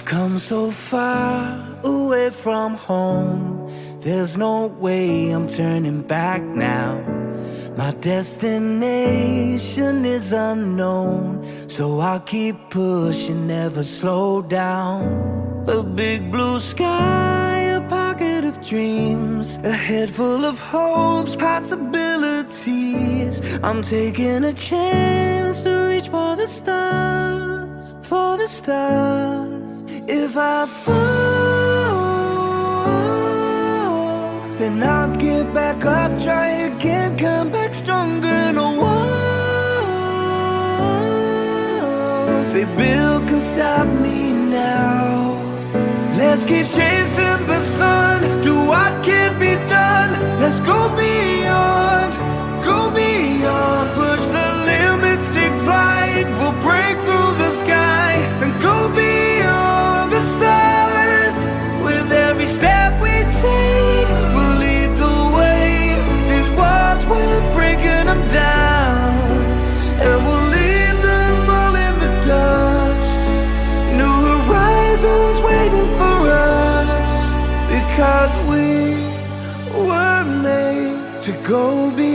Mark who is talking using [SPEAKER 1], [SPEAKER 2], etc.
[SPEAKER 1] We've come so far away from home. There's no way I'm turning back now. My destination is unknown, so I'll keep pushing, never slow down. A big blue sky, a pocket of dreams, a head full of hopes, possibilities. I'm taking a chance to reach for the stars, for the stars. If I fall, then I'll get back up, try again, come back stronger. No walls they build can stop me now. Let's keep chasing the sun, do what can be done. Let's go beyond, push the limits, take flight. We'll break through the sky and go beyond the stars. With every step we take, we'll lead the way. These walls, we're breaking them down, and we'll leave them all in the dust. New horizons waiting for us, because we were made to go beyond.